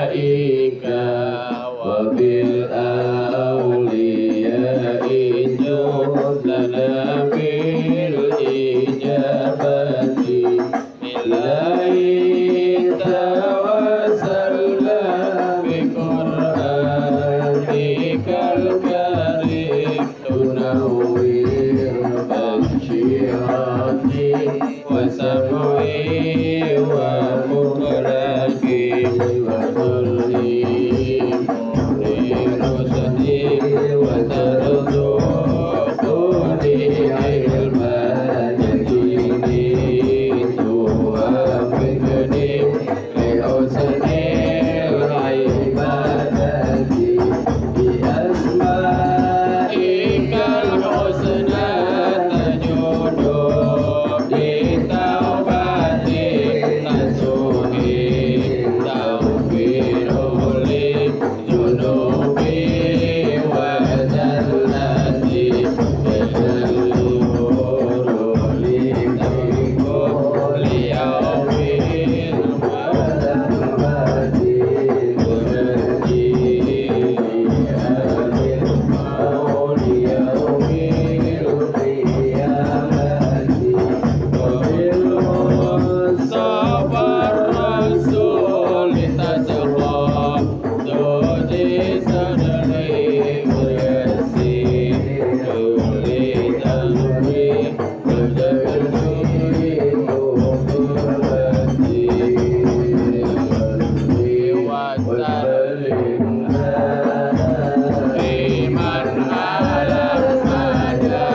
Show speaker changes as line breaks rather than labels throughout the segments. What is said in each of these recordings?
والملائكة وبالأولياء جد لنا بالإجابة إليك توسلنا بقرآنك الكريم تنور بشيرتي وسمعي ومخرجي وكلي منير رشدي وترزقني علما يقيني توافقني لحسن العبادة بأسمائك الحسنى تجود بتوبتي تسوقي تغفر لي ذنوبي وزلتي تجلور لي في كل يوم ولمتي تنجي قول يوم القيامة وبالمصطفى الرسول تسقى دودي صدري ويسير لي ذنبي وجبرني قربتي وسلم لمن على المدى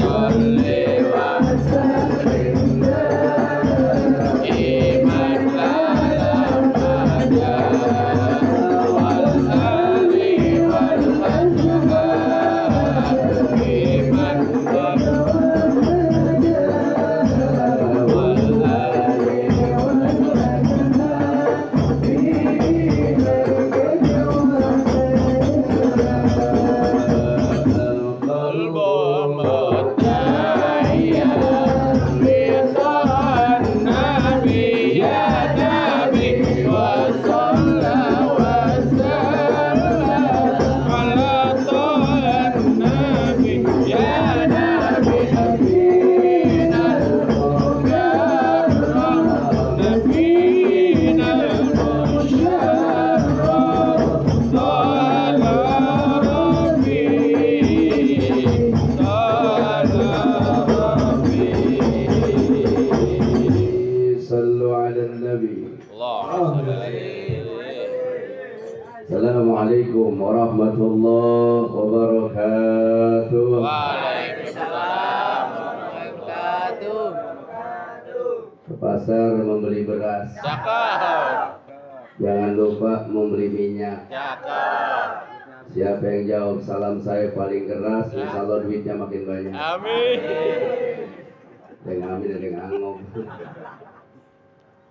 صلي وسلم لمن على المدى والآل والأصحاب لمن قلب متعيا لقاء النبي يا نبي وصلى وسلم على طه النبي يا نبي نبينا المكرم نبينا المشرف طال ربي
صلوا على النبي. Assalamualaikum warahmatullahi wabarakatuh.
Waalaikumsalam warahmatullahi
Ke pasar membeli beras,
Cakep,
jangan lupa membeli minyak.
cakep.
Siapa yang jawab salam saya paling keras, insya Allah duitnya makin banyak.
Amin.
Dengan amin dan dengan angom.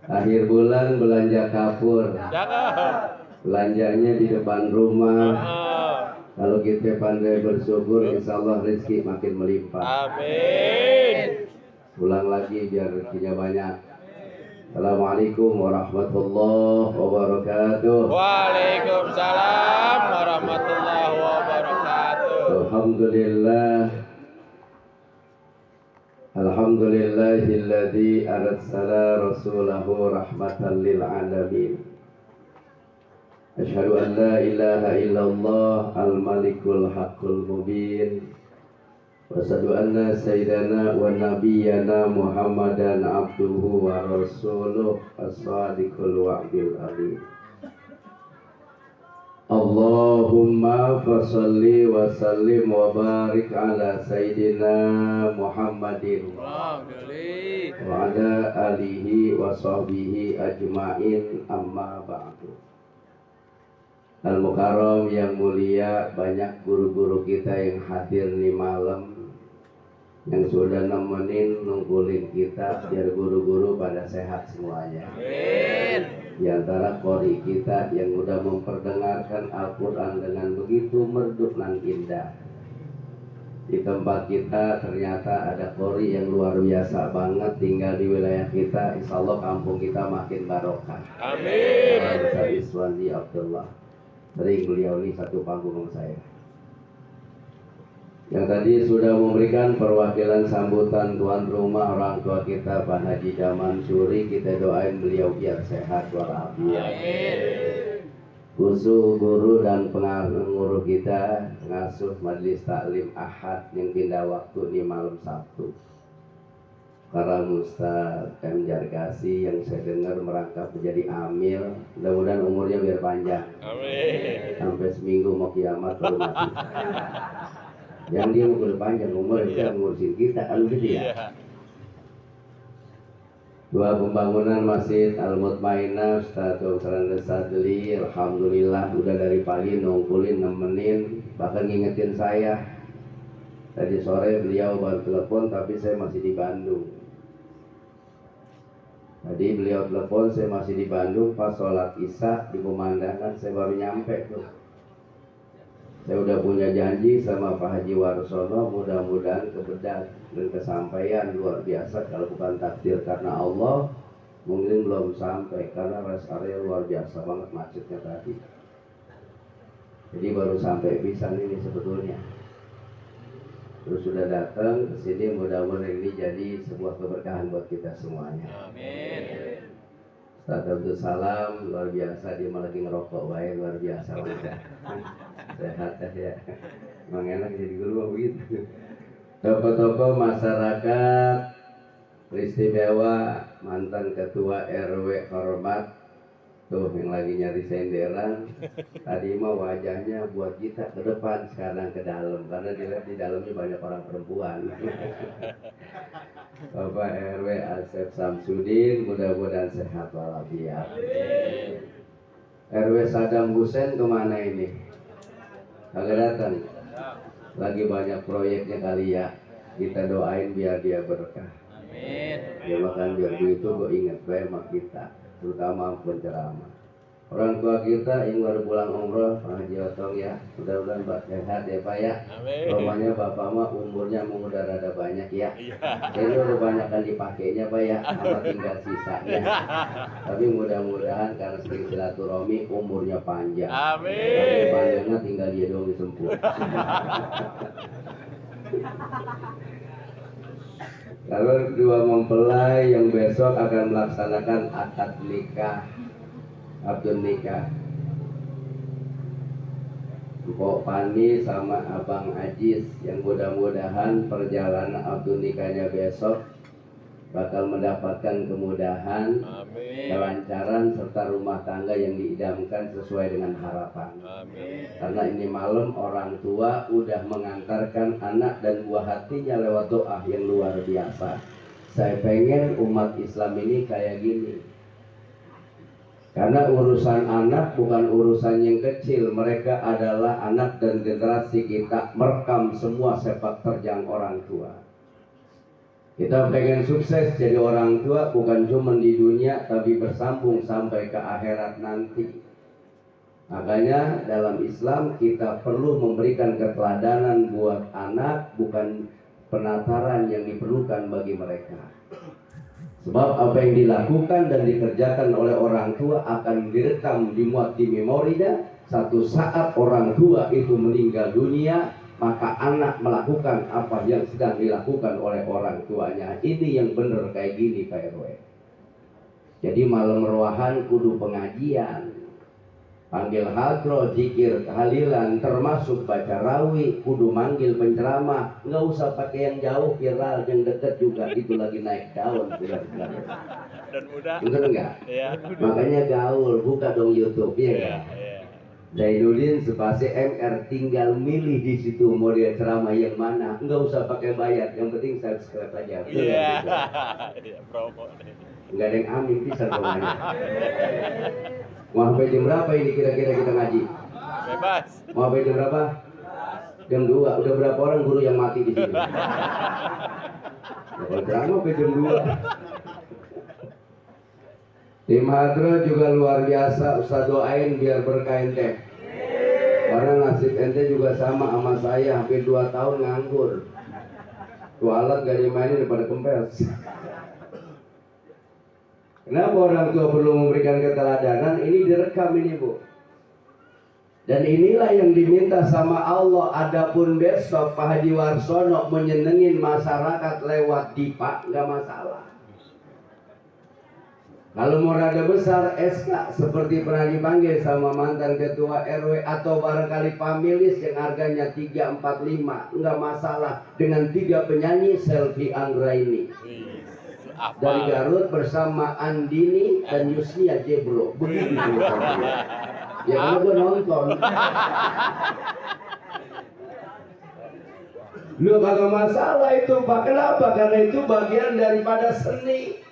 Akhir bulan belanja kapur,
Cakep.
belanjanya di depan rumah.
Oh,
Kalau kita pandai bersyukur, insya Allah rezeki makin melimpah.
amin.
Ulang lagi biar rezekinya banyak. Assalamualaikum warahmatullahi wabarakatuh.
Waalaikumsalam warahmatullahi wabarakatuh.
Alhamdulillah. Alhamdulillahilladzi arsala rasulahu rahmatan lil alamin. Asyhadu an la ilaha illallah al-malikul haqqul mubin. Wa asyhadu anna sayyidana wa nabiyyana Muhammadan abduhu wa rasuluh as-sadiqul wa'dil amin. Allahumma fasalli wa sallim wa barik ala sayyidina Muhammadin wa ala alihi wa sahbihi ajma'in, amma ba'du. Al-Mukarram yang mulia, banyak guru-guru kita yang hadir di malam, yang sudah nemenin nungkulin kita biar guru-guru pada sehat semuanya.
Amin.
Di antara qori kita yang sudah memperdengarkan Al-Quran dengan begitu merdu dan indah, Di tempat kita ternyata ada qori yang luar biasa banget tinggal di wilayah kita. Insya Allah kampung kita makin barokah.
Amin.
Ustaz Iswandi Abdullah. Sering beliau ini satu panggung sama saya. Yang tadi sudah memberikan perwakilan sambutan tuan rumah orang tua kita Pak Haji Daman Suri. Kita doain beliau biar sehat walafiat. Khusus guru dan pengurus kita, pengasuh Majelis Taklim Ahad yang pindah waktu di malam Sabtu. Karam Ustaz M. Jargasi yang saya dengar merangkap menjadi amil. Mudah-mudahan umurnya biar panjang.
Amin.
Sampai seminggu mau kiamat baru mati. Yang dia mau panjang umur itu yang ngurusin kita kan gitu ya.
Iya.
Dua pembangunan Masjid Al-Mutmainah Ustaz Dr. Andes Sadli, alhamdulillah udah dari pagi nungkulin nemenin, bahkan ngingetin saya. Tadi sore beliau baru telepon tapi saya masih di Bandung. Tadi beliau telepon saya masih di Bandung, pas sholat isya di pemandangan saya baru nyampe tuh. Saya udah punya janji sama Pak Haji Warsono, mudah-mudahan kebedak dan kesampaian luar biasa. Kalau bukan takdir karena Allah, mungkin belum sampai karena rest area luar biasa banget macetnya tadi. Jadi baru sampai pisan ini sebetulnya. Terus sudah datang ke sini, mudah-mudahan ini jadi sebuah keberkahan buat kita semuanya.
Amin.
Ustaz Abdul Salam luar biasa, dia malah lagi ngerokok baik luar biasa banget. Sehat ya. Emang enak jadi guru mah begitu. Tokoh-tokoh masyarakat istimewa, mantan ketua RW hormat tuh yang lagi nyari senderan. Tadi mah wajahnya buat kita ke depan, sekarang ke dalam karena dilihat di dalamnya banyak orang perempuan. Bapak RW Asep Samsudin, mudah-mudahan sehat walafiat. RW Saddam Hussein kemana ini? Kagak datang. Lagi banyak proyeknya kali ya. Kita doain biar dia berkah.
Amin.
Dia makan biar itu gue ingat baik sama kita, terutama penceramah. Orang tua kita yang baru pulang umroh, Pak Haji Otong ya, mudah-mudahan Pak sehat ya Pak ya.
Amin.
Romanya Bapak mah umurnya mau udah rada banyak ya.
Iya.
Jadi udah banyak kan dipakainya Pak ya, sama tinggal sisanya. Tapi mudah-mudahan karena sering silaturahmi umurnya panjang.
Amin.
Tapi panjangnya tinggal dia doang disempur. Lalu dua mempelai yang besok akan melaksanakan akad nikah, akad nikah. Mpok Pani sama Abang Ajis yang mudah-mudahan perjalanan akad nikahnya besok bakal mendapatkan kemudahan,
Amin.
kelancaran serta rumah tangga yang diidamkan sesuai dengan harapan.
Amin.
Karena ini malam orang tua udah mengantarkan anak dan buah hatinya lewat doa yang luar biasa. Saya pengen umat Islam ini kayak gini. Karena urusan anak bukan urusan yang kecil. Mereka adalah anak dan generasi kita, merekam semua sepak terjang orang tua. Kita pengen sukses jadi orang tua bukan cuma di dunia tapi bersambung sampai ke akhirat nanti. Makanya dalam Islam kita perlu memberikan keteladanan buat anak, bukan penataran yang diperlukan bagi mereka. Sebab apa yang dilakukan dan dikerjakan oleh orang tua akan direkam, dimuat di memorinya. Satu saat orang tua itu meninggal dunia, maka anak melakukan apa yang sedang dilakukan oleh orang tuanya. Ini yang benar kayak gini Pak RW. Jadi malam ruahan kudu pengajian, panggil hadroh, zikir, tahlilan, termasuk baca rawi, kudu manggil penceramah. Nggak usah pakai yang jauh, viral, yang dekat juga itu lagi naik daun.
Dan mudah.
Bener nggak?
Iya.
Makanya gaul, buka dong YouTube ya.
Iya.
Kan? Zainuddin spasi MR, tinggal milih di situ mau dia ceramah yang mana, nggak usah pakai bayar, yang penting subscribe aja.
Iya. Iya, promo.
Nggak ada yang amin bisa semuanya. Mau sampai jam berapa ini kira-kira kita ngaji?
Bebas.
Mau sampai jam berapa? Jam 2. Udah berapa orang guru yang mati di sini? Kalau ceramah sampai jam 2. Tim Hadro juga luar biasa, Ustaz doain biar berkain teh. Karena nasib ente juga sama saya, hampir 2 tahun nganggur. Tuh alat gak dimainin daripada kempes. Kenapa orang tua perlu memberikan keteladanan? Ini direkam ini, Bu. Dan inilah yang diminta sama Allah. Adapun besok Pak Haji Warsono menyenengin masyarakat lewat dipa, nggak masalah. Kalau mau rada besar SK seperti pernah dipanggil sama mantan ketua RW atau barangkali pamilis yang harganya 345, nggak masalah, dengan 3 penyanyi Selvi Anggraini dari Garut bersama Andini dan Yusnia Jebro. Begitu ya, karena gue nonton. Lu kagak masalah itu Pak. Kenapa? Karena itu bagian daripada seni.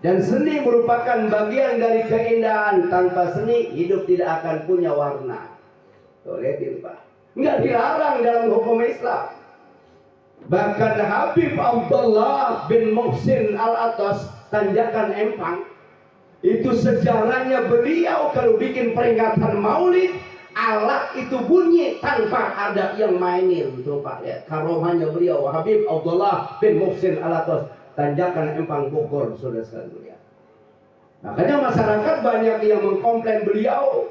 Dan seni merupakan bagian dari keindahan. Tanpa seni hidup tidak akan punya warna. Tuh lihatin Pak. Nggak dilarang dalam hukum Islam. Bahkan Habib Abdullah bin Muhsin Al-Atas Tanjakan Empang, itu sejarahnya beliau kalau bikin peringatan maulid, alat itu bunyi tanpa ada yang mainin. Tuh Pak ya, karomahnya beliau Habib Abdullah bin Muhsin Al-Atas Tanjakan Empang Bogor, saudara sekalian. Makanya masyarakat banyak yang mengkomplain beliau,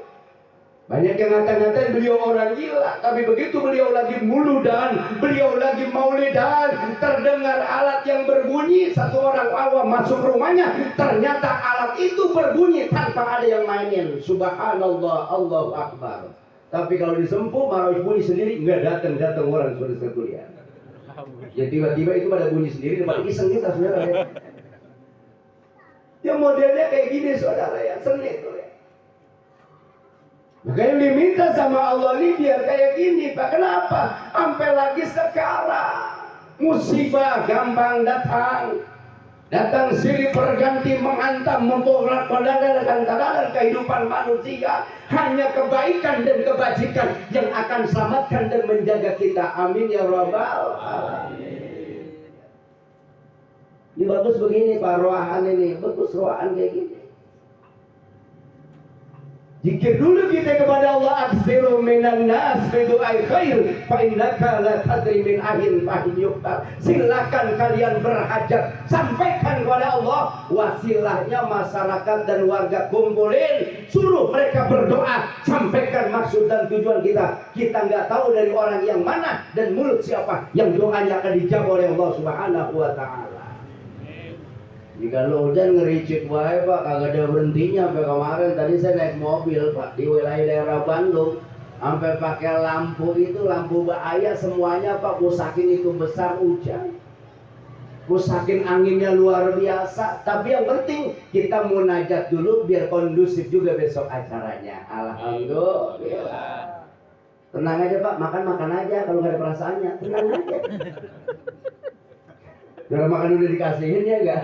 banyak yang ngata-ngatain beliau orang gila. Tapi begitu beliau lagi muludan, beliau lagi maulidan, terdengar alat yang berbunyi, satu orang awam masuk rumahnya, ternyata alat itu berbunyi tanpa ada yang mainin. Subhanallah, Allahu Akbar. Tapi kalau disempuh malah bunyi sendiri, nggak datang orang, saudara sekalian. Ya tiba-tiba itu pada bunyi sendiri, pada iseng kita, saudara ya. Ya modelnya kayak gini, saudara ya, seni itu ya. Makanya diminta sama Allah ini biar kayak gini Pak. Kenapa? Sampai lagi sekarang musibah gampang datang. Datang silih berganti menghantam, memporak-porandakan kehidupan manusia. Hanya kebaikan dan kebajikan yang akan selamatkan dan menjaga kita. Amin ya Rabbal alamin. Ini bagus begini Pak, rohan ini bagus, rohan kayak gini. Jika dulu kita kepada Allah, aksiru minan nas bidu'ai khair fa innaka la tadri min ahin fahin yuktar. Silakan kalian berhajat, sampaikan kepada Allah. Wasilahnya masyarakat dan warga kumpulin, suruh mereka berdoa, sampaikan maksud dan tujuan kita. Kita nggak tahu dari orang yang mana dan mulut siapa yang doanya akan dijawab oleh Allah Subhanahu wa ta'ala. Jika lo hujan ngericik wae Pak, kagak ada berhentinya. Sampai kemarin tadi saya naik mobil Pak di wilayah daerah Bandung, sampai pakai lampu itu, lampu bahaya semuanya Pak. Kusakin itu besar hujan, kusakin anginnya luar biasa. Tapi yang penting kita munajat dulu biar kondusif juga besok acaranya. Alhamdulillah. Tenang aja Pak, makan aja kalau nggak ada perasaannya, tenang aja. Kalau makan udah dikasihin ya enggak?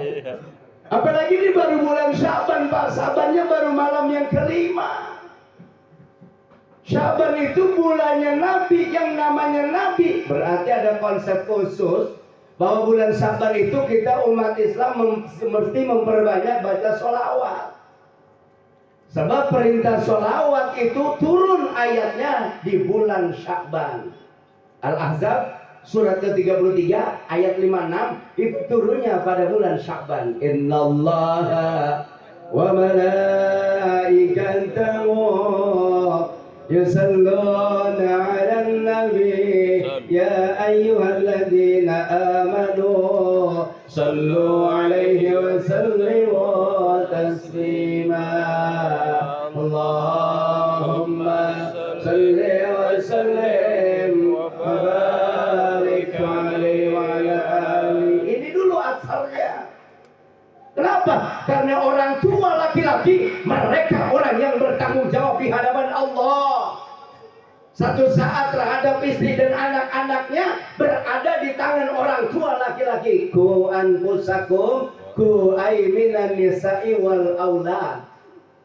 Apalagi ini baru bulan Syaban Pak, Syabannya baru malam yang kelima. Syaban itu bulannya Nabi, yang namanya Nabi. Berarti ada konsep khusus bahwa bulan Syaban itu kita umat Islam mesti memperbanyak baca sholawat. Sebab perintah sholawat itu turun ayatnya di bulan Syaban. Al-Ahzab surat ke-33 ayat 56 itu turunnya pada bulan Sya'ban. Innallaha wa malaikatahu yusalluna 'alan nabi ya ayyuhalladzina amanu sallu 'alaihi wa sallimu taslima. Allahumma salli wa sallim wa barik alaihi wa ala alihi. Ini dulu asalnya. Kenapa? Karena orang tua laki-laki mereka orang yang bertanggung jawab di hadapan Allah. Satu saat terhadap istri dan anak-anaknya berada di tangan orang tua laki-laki. Ku anfusakum ku aiminan nisa'i wal aulad.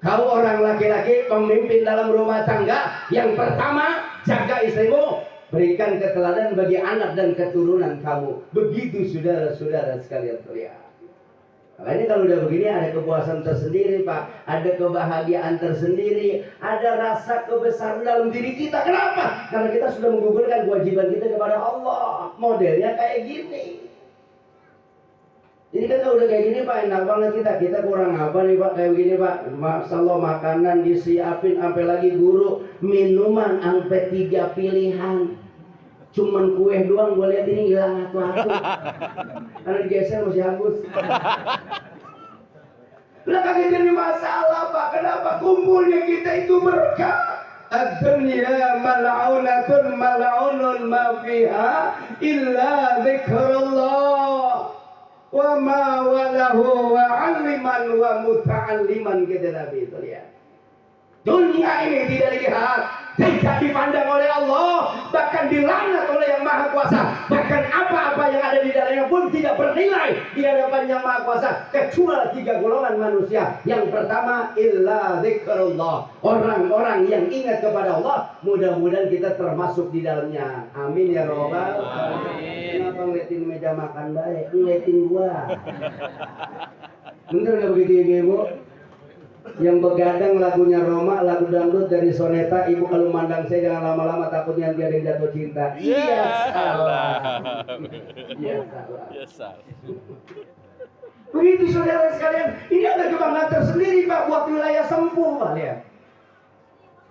Kau orang laki-laki pemimpin dalam rumah tangga, yang pertama jaga istrimu, berikan keteladanan bagi anak dan keturunan kamu. Begitu saudara-saudara sekalian terlihat. Makanya kalau udah begini ada kepuasan tersendiri Pak, ada kebahagiaan tersendiri, ada rasa kebesaran dalam diri kita. Kenapa? Karena kita sudah menggugurkan kewajiban kita kepada Allah. Modelnya kayak gini. Jadi kan kalau udah kayak gini Pak, enak banget kita kurang apa nih Pak kayak begini Pak. Masya Allah makanan disiapin, sampai lagi guru minuman sampai 3 pilihan. Cuman kue doang gue lihat ini hilang aku. Karena digeser masih hangus. Lah kagak jadi masalah Pak. Kenapa? Kumpulnya kita itu berkah. Ad-dunya mal'unatun mal'unun ma fiha illa dzikrullah wa ma walahu wa 'aliman wa muta'alliman, kata Nabi itu ya. Dunia ini tidak dilihat, tidak dipandang oleh Allah, bahkan dilaknat oleh Yang Maha Kuasa. Bahkan apa-apa yang ada di dalamnya pun tidak bernilai di hadapan Yang Maha Kuasa, kecuali 3 golongan manusia. Yang pertama, illa dzikrullah, orang-orang yang ingat kepada Allah. Mudah-mudahan kita termasuk di dalamnya. Amin ya robbal alamin. Kenapa ngeliatin meja makan baik, ngeliatin gua? Bener nggak begitu Ibu? Yang begadang lagunya Roma, lagu dangdut dari Soneta. Ibu kalau mandang saya jangan lama-lama, takutnya nanti ada yang jatuh cinta. Iya salah. Iya salah.
Iya salah.
Begitu saudara sekalian, ini ada kebanggaan tersendiri Pak buat wilayah Sempu Pak lihat.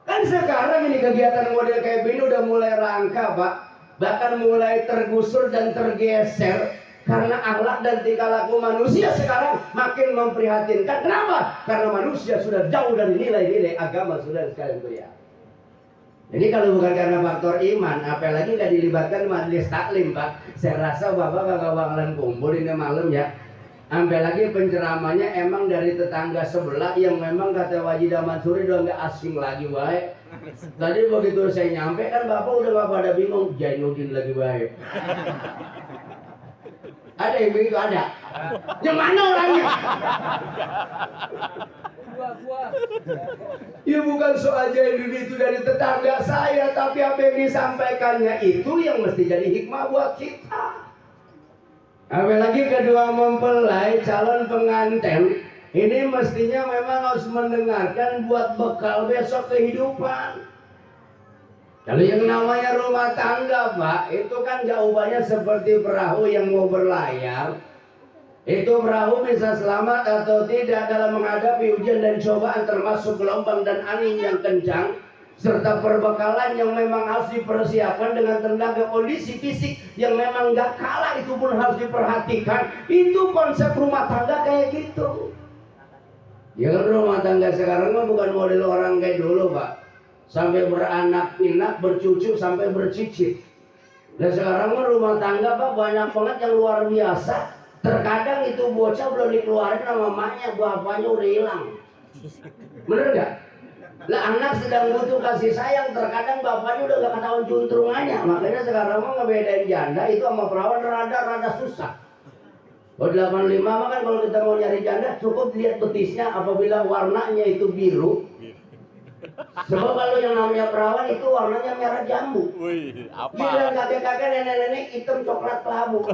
Kan sekarang ini kegiatan model kayak begini udah mulai rangka Pak, bahkan mulai tergusur dan tergeser. Karena akhlak dan tingkah laku manusia sekarang makin memprihatinkan. Kenapa? Karena manusia sudah jauh dari nilai-nilai agama, saudara sekalian itu ya. Jadi kalau bukan karena faktor iman, apalagi nggak dilibatkan majelis taklim Pak, saya rasa Bapak kagak bakalan kumpul ini malam ya. Sampai lagi penceramanya emang dari tetangga sebelah yang memang kata Wajidah Mansuri udah nggak asing lagi baik. Tadi begitu saya nyampe kan Bapak udah nggak pada bingung, Jainuddin lagi baik. Ada yang begitu ada. Yang mana orangnya? Ya bukan soal Jainuddin itu dari tetangga saya, tapi apa yang disampaikannya itu yang mesti jadi hikmah buat kita. Apalagi kedua mempelai calon pengantin ini mestinya memang harus mendengarkan buat bekal besok kehidupan. Kalau yang namanya rumah tangga Pak, itu kan jawabannya seperti perahu yang mau berlayar. Itu perahu bisa selamat atau tidak dalam menghadapi ujian dan cobaan, termasuk gelombang dan angin yang kencang, serta perbekalan yang memang harus dipersiapkan dengan tenaga kondisi fisik yang memang gak kalah, itu pun harus diperhatikan. Itu konsep rumah tangga kayak gitu. Ya kan rumah tangga sekarang mah bukan model orang kayak dulu Pak, sampai beranak pinak, bercucu sampai bercicit. Dan sekarang mah rumah tangga Pak banyak banget yang luar biasa. Terkadang itu bocah belum dikeluarin sama mamanya, bapaknya udah hilang. Bener gak? Lah anak sedang butuh kasih sayang, terkadang bapaknya udah gak ketahuan juntrungannya. Makanya sekarang mah ngebedain janda itu sama perawan rada susah. Kalau 85 mah kan kalau kita mau nyari janda cukup lihat betisnya, apabila warnanya itu biru. Sebab kalau yang namanya perawan itu warnanya merah jambu.
Wih, apa?
Gila kakek-kakek nenek-nenek hitam coklat kelabu.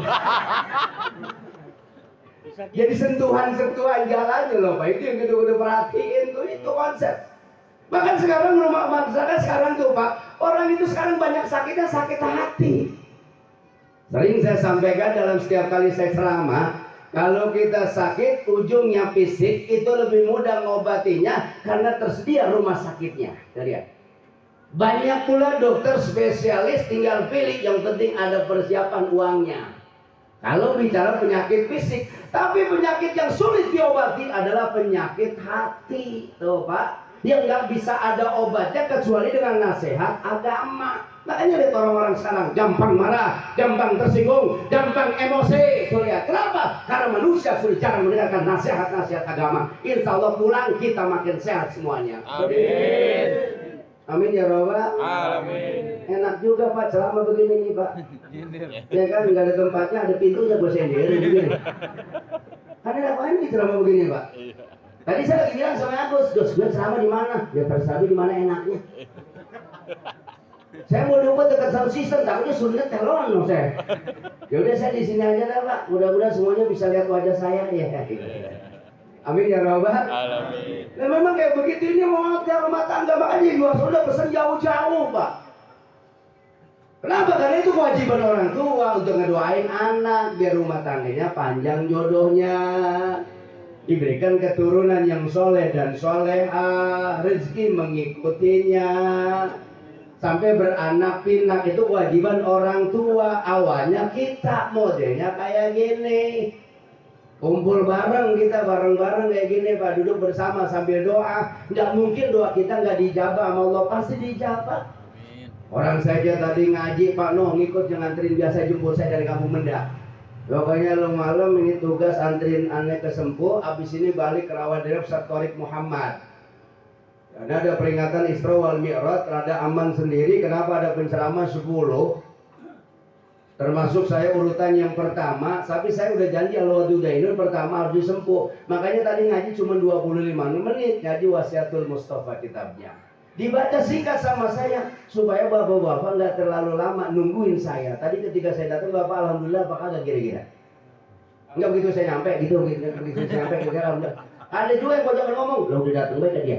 Jadi sentuhan-sentuhan jalannya loh Pak, itu yang kita perhatiin tuh, itu konsep. Bahkan sekarang rumah masyarakat sekarang tuh Pak, orang itu sekarang banyak sakitnya sakit hati. Sering saya sampaikan dalam setiap kali saya ceramah, kalau kita sakit ujungnya fisik itu lebih mudah ngobatinya karena tersedia rumah sakitnya. Lihat. Banyak pula dokter spesialis, tinggal pilih, yang penting ada persiapan uangnya. Kalau bicara penyakit fisik, tapi penyakit yang sulit diobati adalah penyakit hati, tuh Pak, yang nggak bisa ada obatnya kecuali dengan nasihat agama. Makanya lihat orang-orang sekarang gampang marah, gampang tersinggung, gampang emosi. Tuh lihat, kenapa? Karena manusia sudah jarang mendengarkan nasihat-nasihat agama. Insya Allah pulang kita makin sehat semuanya.
Amin.
Amin ya Rabbal.
Amin.
Enak juga Pak selama begini nih Pak. Ya kan nggak ada tempatnya, ada pintunya gue sendiri begini. Karena ngapain nih ceramah begini Pak? Tadi saya lagi bilang sama Agus, gue ceramah di mana? Ya terserah di mana enaknya. Saya mau diubat dekat sound system, takutnya sulit telon dong saya. Ya udah saya di sini aja dah Pak. Mudah-mudahan semuanya bisa lihat wajah saya ya. Amin ya rabbal.
Alamin.
Nah memang kayak begitu ini mau rumah tangga, makanya gua sudah pesan jauh-jauh Pak. Kenapa? Karena itu kewajiban orang tua untuk ngedoain anak biar rumah tangganya panjang jodohnya, diberikan keturunan yang soleh dan solehah, rezeki mengikutinya, sampai beranak pinak. Itu kewajiban orang tua. Awalnya kita modelnya kayak gini, kumpul bareng, kita bareng-bareng kayak gini Pak, duduk bersama sambil doa. Nggak mungkin doa kita nggak dijabah sama Allah, pasti dijabah. Orang saja tadi ngaji Pak Noh ngikut yang nganterin, biasa jemput saya dari Kampung Mendak. Pokoknya lo malam ini tugas anterin aneh ke Sempu, abis ini balik ke Rawadarep Ustaz Thorik Muhammad. Karena ada peringatan Isra wal Mi'raj, rada aman sendiri. Kenapa? Ada penceramah 10, termasuk saya urutan yang pertama. Tapi saya udah janji Al-Wadudainun pertama harus disempuh. Makanya tadi ngaji cuma 25 menit, ngaji Wasiatul Mustafa kitabnya. Dibaca singkat sama saya supaya bapak-bapak nggak terlalu lama nungguin saya. Tadi ketika saya datang, Bapak alhamdulillah apa kagak kira-kira? Enggak begitu saya nyampe gitu, begitu saya nyampe kira alhamdulillah. Ada juga yang jangan ngomong, lo udah datang baik dia.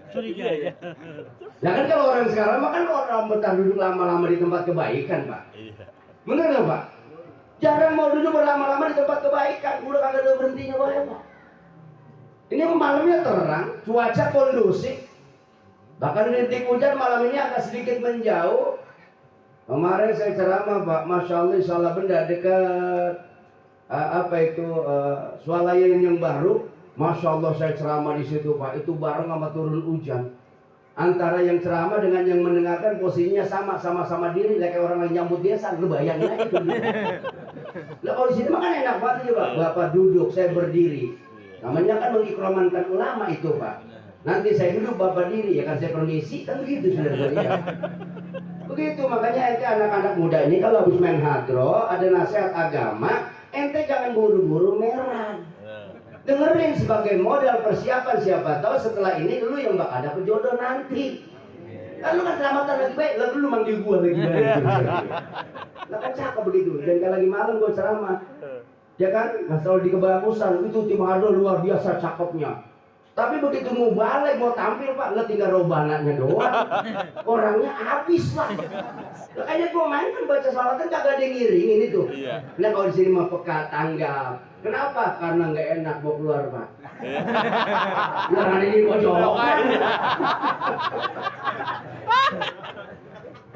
Curiga ya.
Nah kan kalau orang sekarang makan orang betah duduk lama-lama di tempat kebaikan Pak. Bener nggak Pak? Jarang mau duduk berlama-lama di tempat kebaikan, udah kagak ada berhentinya Pak. Ini malamnya terang, cuaca kondusif, bahkan rintik hujan malam ini agak sedikit menjauh. Kemarin saya ceramah Pak, Masya Allah, salah benda dekat Swalayan yang baru. Masya Allah saya ceramah di situ Pak, itu bareng sama turun hujan. Antara yang ceramah dengan yang mendengarkan posisinya sama-sama diri, kayak orang yang nyambut biasa, lu bayangin aja itu. Lah kalau di sini mah kan enak banget juga, Bapak duduk, saya berdiri. Namanya kan mengikromankan ulama itu Pak. Nanti saya duduk Bapak diri, ya kan saya permisi, kan begitu saudara-saudara. Begitu, makanya ente anak-anak muda ini kalau habis main hadro, ada nasihat agama, ente jangan buru-buru merah. Dengerin sebagai modal persiapan, siapa tahu setelah ini lu yang bakal dapet jodoh nanti. Kan lu kan selamatan lagi baik, lalu lu manggil gua lagi baik. Lah kan cakep begitu, dan kalau lagi malam gua ceramah. Ya kan, masalah di kebagusan itu tim Hado luar biasa cakepnya. Tapi begitu mau balik, mau tampil Pak, nggak tinggal robananya doang. Orangnya habis Pak. Makanya gua main kan baca salawatan kagak ada yang ngiringin itu. Nah kalau di sini mah peka tanggap. Kenapa? Karena nggak enak mau keluar Pak. Nah hari ini gua jolok.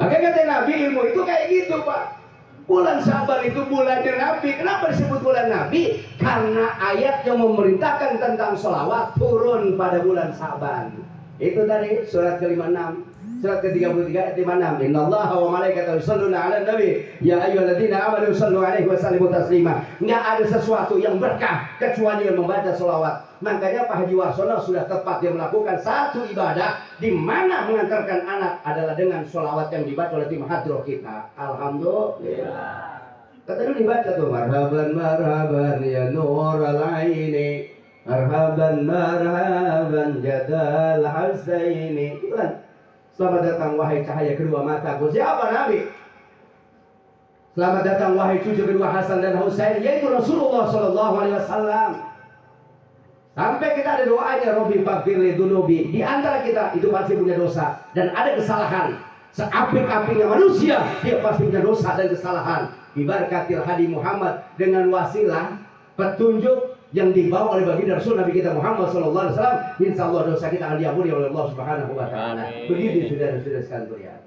Makanya kata Nabi, ilmu itu kayak gitu Pak. Bulan Syaban itu bulannya Nabi. Kenapa disebut bulan Nabi? Karena ayat yang memerintahkan tentang sholawat turun pada bulan Syaban. Itu tadi surat ke-56, surat ke-33 ayat 56. Innallaha wa malaikatahu yusholluna 'alan nabi ya ayyuhalladzina amanu shollu 'alaihi wa sallimu taslima. Enggak ada sesuatu yang berkah kecuali yang membaca sholawat. Makanya Pak Haji Warsono sudah tepat dia melakukan satu ibadah di mana mengantarkan anak adalah dengan sholawat yang dibaca oleh tim hadroh kita. Alhamdulillah. Kata dulu dibaca tuh, marhaban marhaban ya nurul aini, marhaban marhaban jadal hasaini. Itu kan, selamat datang wahai cahaya kedua mataku. Siapa Nabi? Selamat datang wahai cucu kedua Hasan dan Husain, yaitu Rasulullah Shallallahu Alaihi Wasallam. Sampai kita ada doanya, Robbi faghfirli dzunubi. Di antara kita itu pasti punya dosa dan ada kesalahan. Seapik-apiknya manusia, dia pasti punya dosa dan kesalahan. Bibarakatil hadi Muhammad, dengan wasilah petunjuk yang dibawa oleh baginda Rasul Nabi kita Muhammad sallallahu alaihi wasallam, insyaallah dosa kita akan diampuni oleh Allah Subhanahu wa taala. Begitu saudara-saudara sekalian.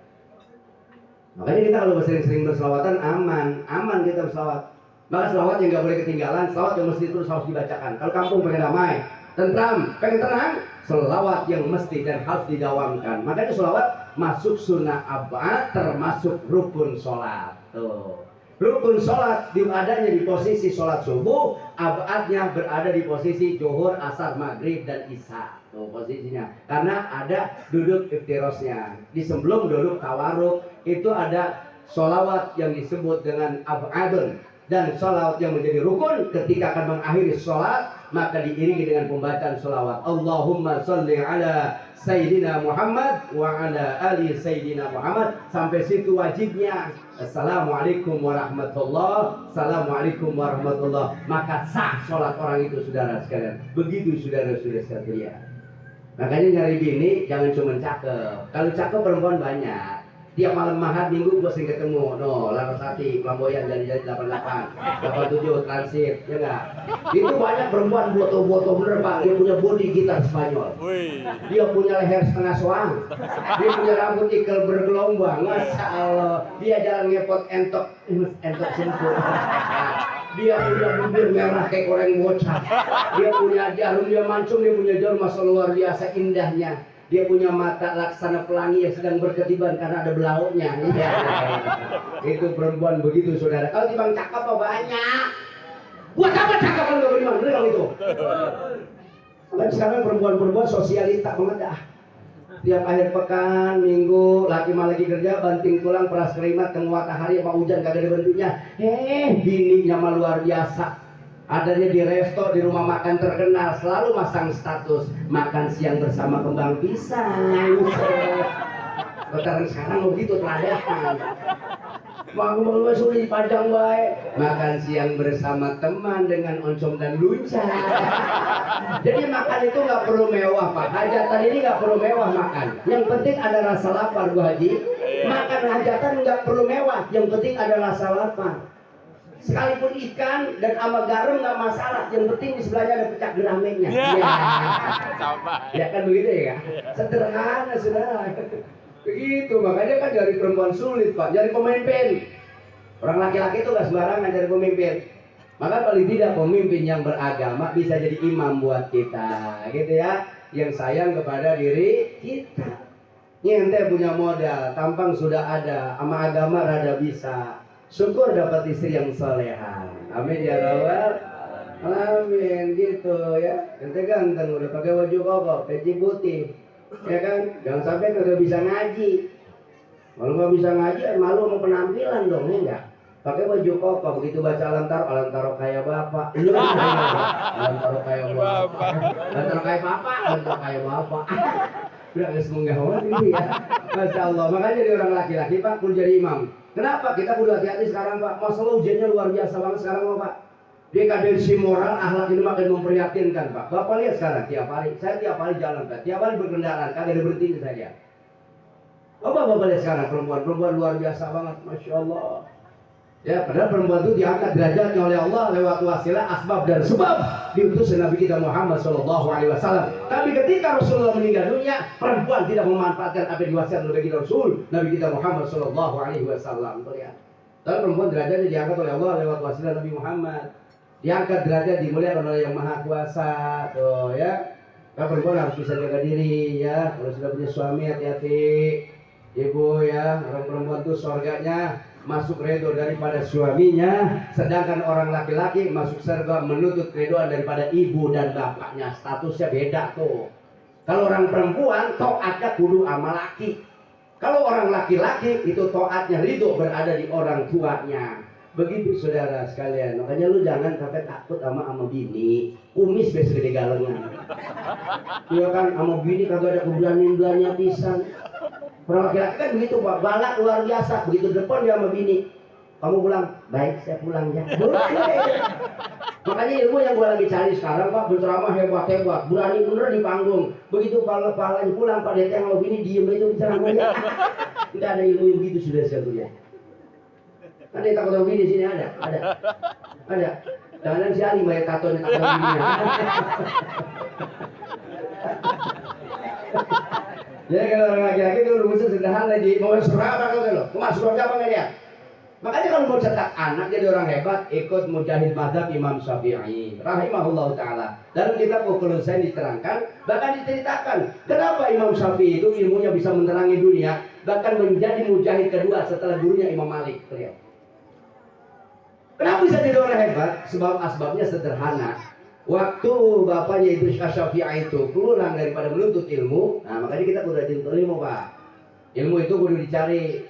Makanya kita kalau sering-sering berselawatan aman kita berselawat. Maka selawat yang nggak boleh ketinggalan, selawat yang mesti terus harus dibacakan. Kalau kampung pengen damai, tentram, pengen tenang, selawat yang mesti dan harus didawamkan. Makanya selawat masuk sunnah abad, termasuk rukun sholat. Tuh. Rukun sholat adanya di posisi sholat subuh, abadnya berada di posisi zuhur, asar, maghrib, dan isya. Tuh posisinya. Karena ada duduk iftirosnya. Di sebelum duduk tawaruk itu ada sholawat yang disebut dengan abadun. Dan sholawat yang menjadi rukun ketika akan mengakhiri sholat maka diiringi dengan pembacaan sholawat. Allahumma sholli ala Sayyidina Muhammad wa ala ali Sayyidina Muhammad. Sampai situ wajibnya. Assalamualaikum warahmatullah. Assalamualaikum warahmatullah. Maka sah sholat orang itu, saudara sekalian. Begitu saudara-saudara sekalian. Makanya nyari bini jangan cuma cakep. Kalau cakep perempuan banyak. Tiap malam mahar minggu gue sering ketemu. No, Larasati, Flamboyan, jadi 88, 87, Transit, ya enggak? Itu banyak perempuan boto-boto bener Pak. Dia punya body gitar Spanyol. Dia punya leher setengah soang. Dia punya rambut ikal bergelombang. Masya Allah. Dia jalan ngepot entok sempur. Dia punya bibir merah kayak goreng bocah. Dia punya jarum, dia mancung, dia punya jarum masa luar biasa indahnya. Dia punya mata laksana pelangi yang sedang berkediban karena ada belauknya. Iya. Itu perempuan begitu saudara. Kalau timbang cakep apa banyak. Buat apa cakep kalau nggak beriman? Bener itu. Dan sekarang perempuan-perempuan sosialita banget dah. Tiap akhir pekan, minggu, laki mah lagi kerja, banting tulang, peras kerimat, tengah matahari apa hujan kagak ada berhentinya. Bininya mah luar biasa. Adanya di resto, di rumah makan terkenal, selalu masang status makan siang bersama kembang pisang. Sekarang begitu teradakan. Mau sulit panjang baik. Makan siang bersama teman dengan oncom dan lunca. Jadi makan itu nggak perlu mewah Pak. Hajatan ini nggak perlu mewah makan. Yang penting ada rasa lapar Bu Haji. Makan hajatan nggak perlu mewah. Yang penting ada rasa lapar. Sekalipun ikan dan sama garam nggak masalah, yang penting di sebelahnya ada pecak geramennya. Ya kan begitu ya? Sederhana saudara. Begitu, makanya kan dari perempuan sulit Pak, jadi pemimpin. Orang laki-laki itu nggak sembarangan jadi pemimpin. Maka paling tidak pemimpin yang beragama bisa jadi imam buat kita, gitu ya. Yang sayang kepada diri kita. Ente punya modal, tampang sudah ada, sama agama rada bisa. Syukur dapat istri yang soleha. Amin ya rabbal alamin gitu ya. Ente ganteng udah pakai baju koko, peci putih, ya kan? Jangan sampai kagak bisa ngaji. Kalau nggak bisa ngaji, malu sama penampilan dong, ya enggak? Pakai baju koko, begitu baca alantaro kayak bapak. Alantaro kayak bapak. Alantaro kayak bapak, alantaro kayak bapak. Udah nggak semenggawat ini ya. Masya Allah. Makanya jadi orang laki-laki Pak kudu jadi imam. Kenapa? Kita kudu hati-hati sekarang Pak. Masalah ujiannya luar biasa banget sekarang Pak. Dia kadensi moral, akhlak ini makin memprihatinkan Pak. Bapak lihat sekarang tiap hari. Saya tiap hari jalan Pak. Tiap hari berkendaraan. Kagak ada berhenti saya. Bapak lihat sekarang perempuan luar biasa banget. Masya Allah. Ya, padahal perempuan itu diangkat derajatnya oleh Allah lewat wasilah, asbab dan sebab diutus Nabi kita Muhammad SAW. Tapi ketika Rasulullah meninggal dunia, perempuan tidak memanfaatkan apa yang diwasiatkan oleh kita Rasul Nabi kita Muhammad SAW. Lihat, tapi perempuan derajatnya diangkat oleh Allah lewat wasilah Nabi Muhammad. Diangkat derajat dimuliakan oleh Yang Maha Kuasa, tuh ya. Karena perempuan harus bisa jaga diri ya. Kalau sudah punya suami hati-hati, ibu ya. Orang perempuan itu surganya masuk ridho daripada suaminya, sedangkan orang laki-laki masuk surga menuntut ridhoan daripada ibu dan bapaknya. Statusnya beda tuh. Kalau orang perempuan taatnya kudu sama laki. Kalau orang laki-laki itu taatnya ridho berada di orang tuanya. Begitu saudara sekalian. Makanya lu jangan sampai takut sama bini. Kumis biasa gede galengan. Iya kan, sama bini kagak ada keberanian-beranian pisan. Orang laki-laki kan begitu Pak, balak luar biasa. Begitu depan dia sama bini, kamu pulang, baik saya pulang ya. Makanya ilmu yang gue lagi cari sekarang Pak, berceramah hebat-hebat, berani bener di panggung. Begitu palanya pulang Pak, dia yang sama bini diem itu ceramahnya. Tidak ada ilmu yang begitu sudah saya kuliah. Ada yang takut sama bini di sini ada. Jangan si Ali banyak tatonya takut sama bini. Jadi kalau orang laki-laki itu rumusnya sederhana lagi mau masuk surga apa kalau masuk surga apa nggak dia? Makanya kalau mau cetak anak jadi orang hebat ikut mujahid mazhab Imam Syafi'i rahimahullah taala. Dalam kitab Uqulul Sain diterangkan bahkan diceritakan kenapa Imam Syafi'i itu ilmunya bisa menerangi dunia bahkan menjadi mujahid kedua setelah gurunya Imam Malik. Lihat. Kenapa bisa jadi orang hebat? Sebab asbabnya sederhana. Waktu bapaknya Idris Asy-Syafi'i itu pulang daripada menuntut ilmu, nah makanya kita kudu rajin ilmu Pak. Ilmu itu kudu dicari.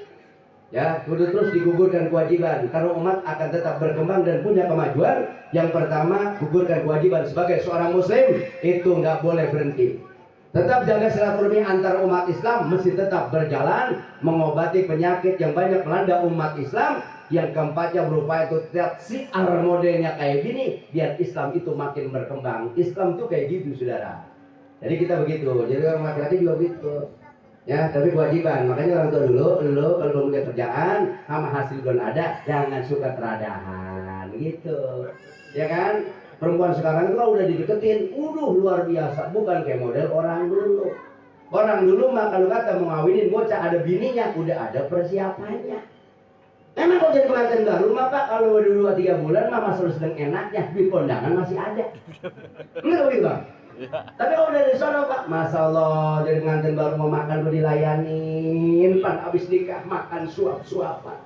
Ya, kudu terus digugurkan kewajiban karena umat akan tetap berkembang dan punya kemajuan. Yang pertama, gugurkan kewajiban sebagai seorang muslim, itu nggak boleh berhenti. Tetap jaga silaturahmi antar umat Islam, mesti tetap berjalan mengobati penyakit yang banyak melanda umat Islam. Yang keempatnya berupa itu tiap siar modelnya kayak gini, biar Islam itu makin berkembang. Islam tuh kayak gitu, saudara. Jadi kita begitu, jadi orang laki-laki juga begitu. Ya, tapi kewajiban. Makanya orang tua dulu, lo kalau belum punya kerjaan sama hasil belum ada, jangan suka teradahan gitu. Ya kan? Perempuan sekarang itu udah dideketin, luar biasa, bukan kayak model orang dulu. Orang dulu mah kalau kata mau ngawinin bocah ada bininya, udah ada persiapannya. Emang kalau jadi pengantin baru mah Pak, kalau udah 2-3 bulan mah masih sedang enaknya, di kondangan masih ada. Enggak begitu Bang? Tapi kalau dari sono Pak, Masya Allah, jadi pengantin baru mau makan udah dilayanin, pan abis nikah makan suap-suapan.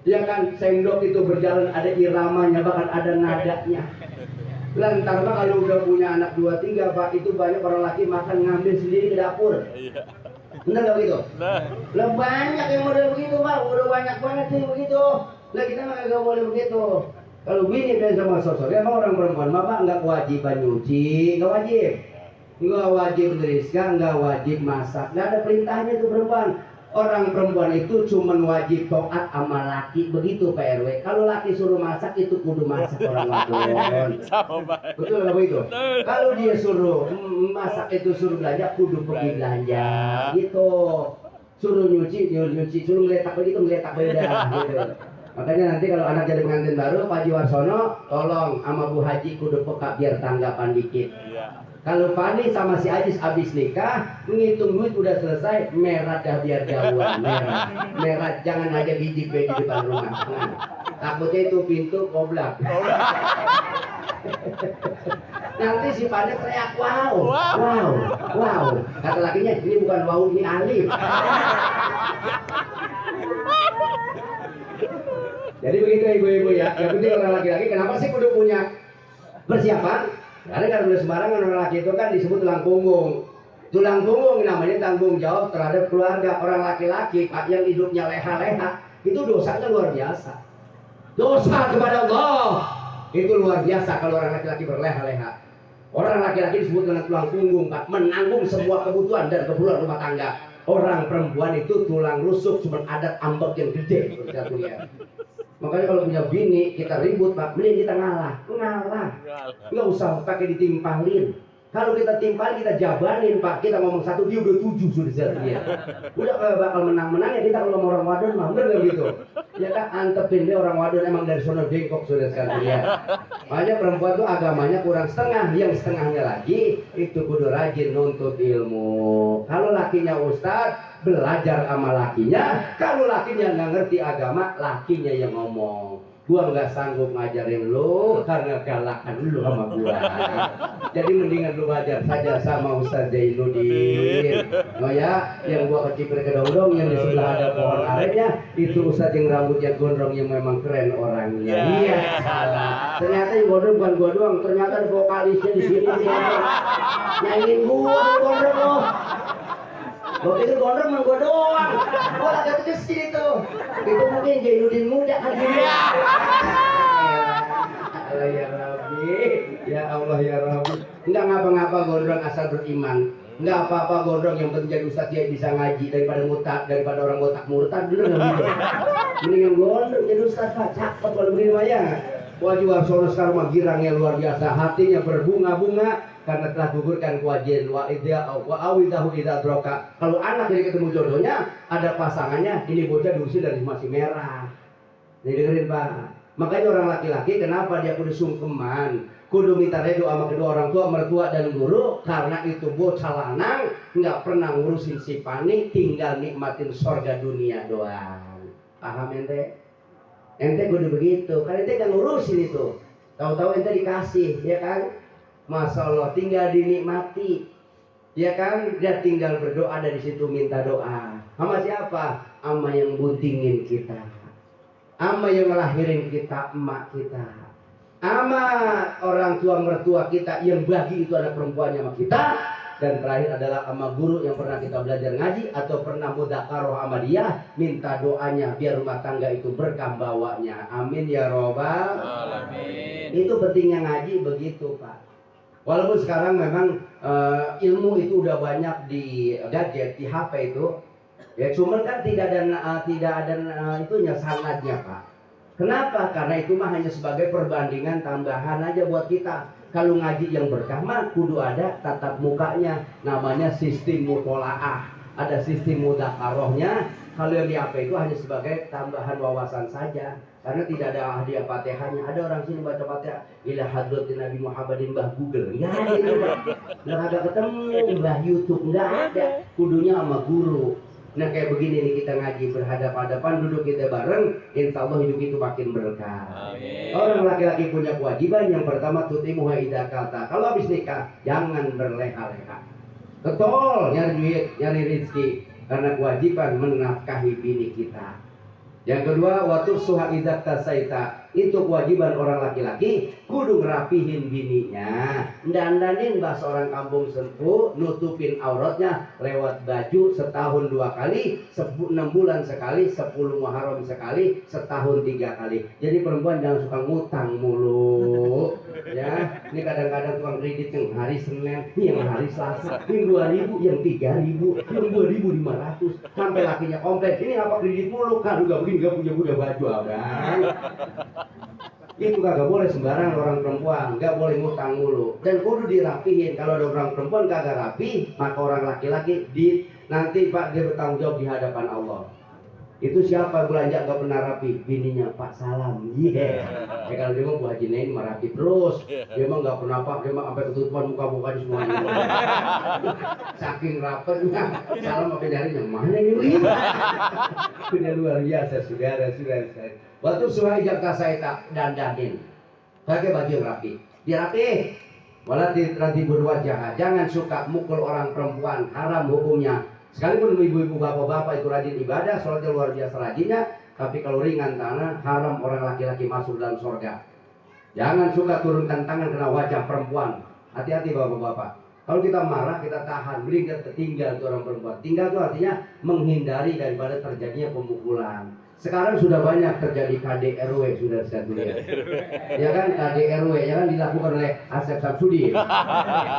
Ya kan, sendok itu berjalan ada iramanya, bahkan ada nadanya. Lantar Pak, kalau udah punya anak 2-3 Pak, itu banyak orang laki makan ngambil sendiri ke dapur. Bener gak begitu? Lah banyak yang model begitu Pak, udah banyak banget sih begitu. Lah kita mah gak boleh begitu. Kalau bini dan sama sosok, emang orang perempuan mah Pak nggak kewajiban nyuci, nggak wajib beriskan, nggak wajib masak, nggak ada perintahnya itu perempuan. Orang perempuan itu cuman wajib taat sama laki, begitu Pak RW. Kalau laki suruh masak itu kudu masak orang wadon. Betul nggak begitu? Kalau dia suruh masak itu suruh belanja, kudu pergi belanja, gitu. Suruh nyuci, suruh ngeletak begitu, ngeletak beda, gitu. Makanya nanti kalau anak jadi pengantin baru, Pak Haji Warsono, tolong sama Bu Haji kudu peka biar tanggapan dikit. Kalau Fani sama si Ajis abis nikah, menghitung duit udah selesai, merah dah biar jauhan, merah jangan aja biji di depan rumah. Nah, takutnya itu pintu koblak. Nanti si Fani teriak wow. Kata lakinya ini bukan wow, ini alif. Jadi begitu ibu-ibu ya. Yang penting orang laki-laki kenapa sih kudu punya persiapan? Karena kalau udah sembarangan orang laki itu kan disebut tulang punggung. Tulang punggung namanya tanggung jawab terhadap keluarga. Orang laki-laki Pak yang hidupnya leha-leha itu dosanya luar biasa. Dosa kepada Allah itu luar biasa kalau orang laki-laki berleha-leha. Orang laki-laki disebut dengan tulang punggung Pak, menanggung semua kebutuhan dan keperluan rumah tangga. Orang perempuan itu tulang rusuk, cuma adat ambek yang gede. Makanya kalau punya bini kita ribut Pak, mending kita ngalah, nggak usah pakai ditimpalin. Kalau kita timpalin kita jabanin Pak, kita ngomong 1 dia udah 7 sudah dia. Udah bakal menang ya kita kalau orang wadon mah, bener nggak gitu? Ya kan antepin dia orang wadon emang dari sono bengkok sudah sekali ya. Makanya perempuan tuh agamanya kurang setengah, yang setengahnya lagi itu kudu rajin nuntut ilmu. Kalau lakinya ustadz belajar sama lakinya, kalau lakinya nggak ngerti agama, lakinya yang ngomong. Gua nggak sanggup ngajarin lu karena galakan lu sama gua. Jadi mendingan lu belajar saja sama Ustaz Zainuddin. Oh ya, yang gua kecipir kedong-dong yang di sebelah ada pohon aretnya, itu Ustaz yang rambutnya gondrong yang memang keren orangnya. Iya, salah. Ternyata yang gondrong bukan gua doang, ternyata ada vokalisnya di sini. Nyanyiin gua gondrong lo. Gua pikir gondrong mah gua doang. Gua agak kecil itu. Itu mungkin Zainuddin muda kali ya. Ya Rabbi, ya Allah ya Rabbi. Enggak ngapa-ngapa gondrong asal beriman. Enggak apa-apa gondrong yang penting jadi ustaz dia bisa ngaji daripada orang botak murtad dulu enggak gitu. Mendingan gondrong jadi ustaz Pak, cakep kalau begini mah ya. Haji Warsono sekarang mah girangnya luar biasa, hatinya berbunga-bunga karena telah gugurkan kewajiban wa awidahu idza droka. Kalau anak jadi ketemu jodohnya, ada pasangannya, ini bocah diusir dari masih merah. Jadi dengerin Pak. Makanya orang laki-laki kenapa dia kudu sungkeman, kudu minta redo sama kedua orang tua, mertua dan guru, karena itu bocah lanang nggak pernah ngurusin si Pani, tinggal nikmatin sorga dunia doang. Paham ente? Ente kudu begitu, kan ente kan ngurusin itu. Tahu-tahu ente dikasih, ya kan? Masya Allah, tinggal dinikmati, ya kan? Dia tinggal berdoa dari situ minta doa. Sama siapa? Sama yang buntingin kita, sama yang ngelahirin kita, emak kita, sama orang tua mertua kita yang bagi itu anak perempuannya sama kita, Dan terakhir adalah sama guru yang pernah kita belajar ngaji atau pernah mudzakarah sama dia, minta doanya biar rumah tangga itu berkah bawanya. Amin ya robbal
Alamin.
Itu pentingnya ngaji begitu Pak. Walaupun sekarang memang ilmu itu udah banyak di gadget, di HP itu, ya cuman kan tidak ada itunya sanadnya Pak. Kenapa? Karena itu mah hanya sebagai perbandingan tambahan aja buat kita. Kalau ngaji yang berkah mah kudu ada tatap mukanya, namanya sistem mutolaah, ada sistem mudzakarahnya. Kalau yang di HP itu hanya sebagai tambahan wawasan saja, karena tidak ada hadiah Fatihahnya. Ada orang sini baca Fatihah ila hadratin Nabi Muhammadin Mbah Google, nggak ada itu, nggak ada ketemu Mbah YouTube, nggak ada. Kudunya sama guru. Nah kayak begini nih kita ngaji berhadapan-hadapan, duduk kita bareng, insya Allah hidup itu makin berkah.
Amin.
Orang laki-laki punya kewajiban yang pertama tutimuha idza kata. Kalau habis nikah jangan berleha-leha. Ketol nyari duit, nyari rezeki, karena kewajiban menafkahi bini kita. Yang kedua, waktu suha idza tasaita, itu kewajiban orang laki-laki kudu ngerapihin bininya, dandanin bahasa orang kampung sentuh, nutupin auratnya lewat baju setahun 2 kali, 6 bulan sekali, 10 Muharram sekali, setahun 3 kali. Jadi perempuan jangan suka ngutang mulu, ya. Ini kadang-kadang tukang kredit yang hari Senin, yang hari Selasa, yang 2.000, yang 3.000, yang 2.500, sampai lakinya komplain, ini apa kredit mulu kan? Udah begini gak punya baju abang. Itu kagak boleh sembarang orang perempuan, nggak boleh ngutang mulu dan kudu dirapihin. Kalau ada orang perempuan kagak rapi, maka orang laki-laki nanti Pak dia bertanggung jawab di hadapan Allah. Itu siapa belanja nggak pernah rapi? Bininya Pak Salam. Iya. Ya kalau dia mau Bu Haji Nain mah rapi terus. Dia mah nggak pernah Pak, dia mah sampai ketutupan muka-mukanya semuanya. Saking rapetnya, Salam sampai dari yang mana ini? Sudah luar biasa saudara-saudara. Waktu suai jaka saya tak dandanin, pakai baju yang rapi, dia rapi. Walau nanti berwajah, jangan suka mukul orang perempuan, haram hukumnya. Sekalipun ibu-ibu bapak-bapak itu rajin ibadah, sholatnya luar biasa rajinnya, tapi kalau ringan tangan, haram orang laki-laki masuk dalam surga. Jangan suka turunkan tangan kena wajah perempuan. Hati-hati bapak-bapak. Kalau kita marah, kita tahan, beri kita tinggal tuh orang perempuan. Tinggal itu artinya menghindari daripada terjadinya pemukulan. Sekarang sudah banyak terjadi KDRW sudah saya lihat. Ya kan KDRW ya kan dilakukan oleh Asep Samsudin.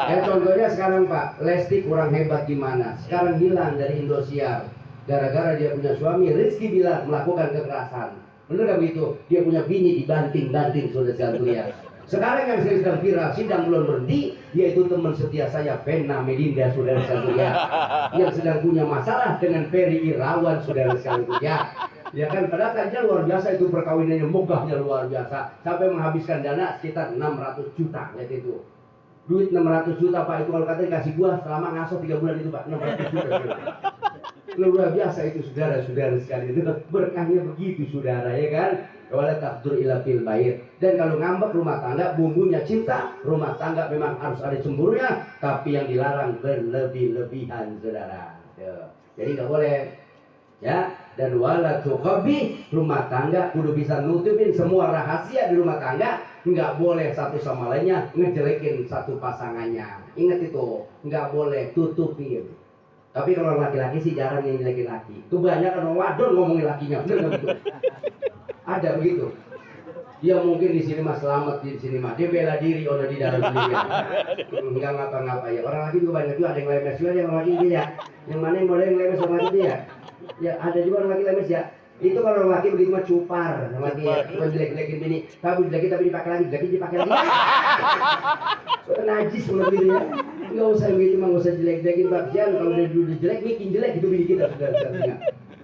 Ya contohnya sekarang Pak, Lesti kurang hebat gimana? Sekarang hilang dari Indosiar. Gara-gara dia punya suami Rizky Bilar melakukan kekerasan. Benar gak begitu? Dia punya bini dibanting-banting sudah saya lihat. Sekarang yang sedang viral, sidang belum berhenti, yaitu teman setia saya Vena Melinda saudara sekalian, yang sedang punya masalah dengan Ferry Irawan saudara sekalian. Ya kan, padahal tadinya luar biasa itu perkawinannya, megahnya luar biasa, sampai menghabiskan dana sekitar 600 juta, lihat itu. Duit 600 juta Pak, itu kalau katanya kasih gua selama ngasuh 3 bulan itu Pak, 600 juta. Luar biasa itu saudara-saudara sekalian, itu berkahnya begitu saudara ya kan. Wala taqdur ila fil bait. Dan kalau ngambek rumah tangga bumbunya cinta, rumah tangga memang harus ada cemburunya, tapi yang dilarang berlebih-lebihan saudara. Ya. Jadi nggak boleh ya. Dan wala tuqabi, rumah tangga kudu bisa nutupin semua rahasia di rumah tangga, nggak boleh satu sama lainnya ngejelekin satu pasangannya. Ingat itu, nggak boleh tutupin. Tapi kalau laki-laki sih jarang yang jelekin laki. Kebanyakan orang wadon ngomongin lakinya, bener nggak begitu? Ada begitu. Dia mungkin di sini mah selamat di sini mah, dia bela diri orang di dalam sendiri. Enggak ngapa-ngapa ya. Orang laki juga banyak juga, ada yang lemes juga yang laki dia. Yang mana yang boleh yang lemes sama dia? Ya ada juga orang laki lemes ya. Itu kalau orang laki begitu mah cupar sama dia. Cuma jelek-jelekin bini, kamu jelekin tapi dipakai lagi. Najis sama gitu ya. Enggak usah begitu mah, enggak usah jelek-jelekin bagian. Kalau dia dulu jelek, bikin jelek itu bini kita sudah.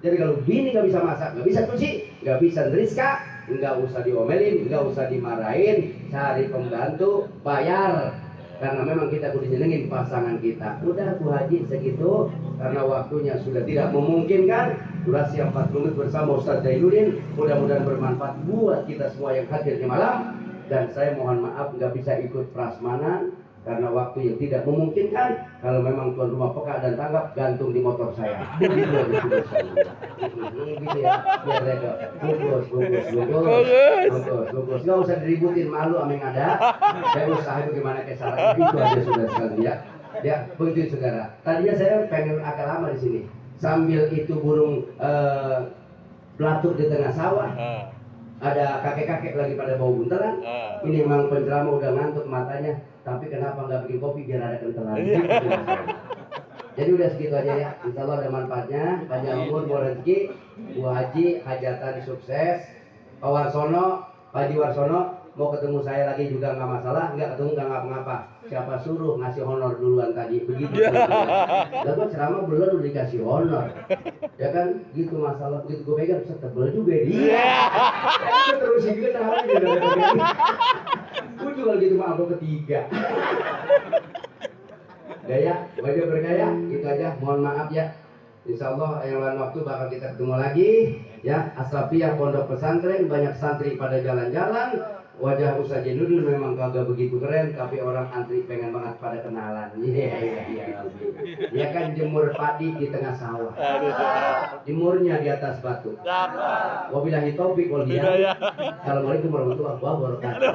Jadi kalau bini nggak bisa masak, nggak bisa cuci, nggak bisa neriska, nggak usah diomelin, nggak usah dimarahin, cari pembantu, bayar. Karena memang kita kudu nyenengin pasangan kita. Udah Bu Haji segitu, karena waktunya sudah tidak memungkinkan. Durasi 40 menit bersama Ustaz Zainuddin, mudah-mudahan bermanfaat buat kita semua yang hadir di malam. Dan saya mohon maaf nggak bisa ikut prasmanan karena waktu yang tidak memungkinkan. Kalau memang tuan rumah peka dan tanggap, gantung di motor saya. Begitu aja sudah saya. Gitu ya, biar reda. Bungkus. Nggak usah diributin, malu sama yang ada. Saya usaha bagaimana kesalahan itu aja sudah sekali ya. Ya, begitu saudara. Tadinya saya pengen agak lama di sini. Sambil itu burung belatuk di tengah sawah. Ada kakek-kakek lagi pada bau buntelan. Ini memang penceramah udah ngantuk matanya. Tapi kenapa nggak bikin kopi biar ada kentelan? Jadi udah segitu aja ya. Insya Allah ada manfaatnya. Panjang umur, mau rezeki. Bu Haji, hajatan sukses. Pak Warsono, Pak Haji Warsono, mau ketemu saya lagi juga nggak masalah. Nggak ketemu nggak ngapa-ngapa. Siapa suruh ngasih honor duluan tadi? Begitu. Lalu ceramah belum udah dikasih honor. Ya kan, gitu masalah. Gitu gue pegang, tebel juga dia. Gue terus juga tahu juga. Gue juga gitu maaf ketiga. Gaya, wajah bergaya, itu aja. Mohon maaf ya. Insya Allah yang lain waktu bakal kita ketemu lagi. Ya, Asrafiyah Pondok Pesantren, banyak santri pada jalan-jalan. Wajah Ustaz Jainuddin memang kagak begitu keren, tapi orang antri pengen banget pada kenalan. Iya. Ya kan jemur padi di tengah sawah. Jemurnya di atas batu. Wabillahi taufik wal hidayah. Assalamualaikum warahmatullahi wabarakatuh.